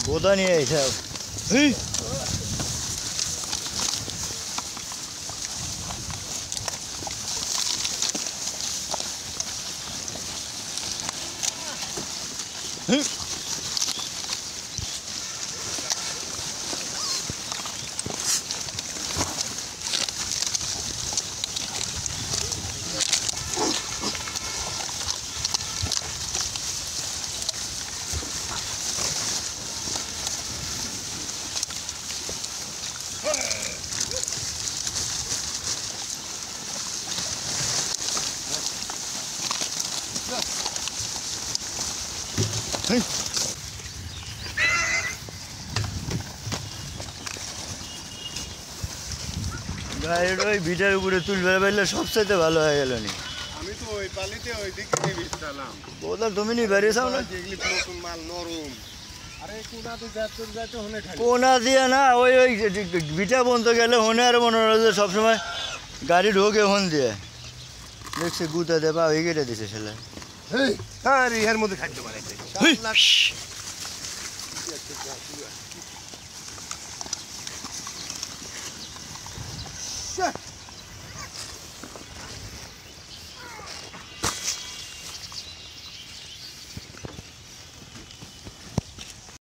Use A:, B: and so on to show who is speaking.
A: বোধা নিয়ে এইসব গাড়ির ওই ভিটার উপরে তুলবে পারলে সবচাইতে ভালো হয়ে গেল নি।
B: আমি তো ওই পালিতে ওই দিকে নিয়ে বেচতাম।
A: ওটা তুমি নি বেরিয়েছাও না?
B: যেগুলি নতুন মাল নরম। আরে কোনা তো যাতে হনে খালি।
A: কোনা দিয়ে না ওই ওই ভিটা বন্ধ গেলে হনে আর মনে হয় যে সবসময় গাড়ি ঢোকে হন দিয়ে দেখছে গুতা দিয়ে পা হয়ে কেটে দিছে ছেলে।
B: আরে এর মধ্যে খাদ্য বানাইছে।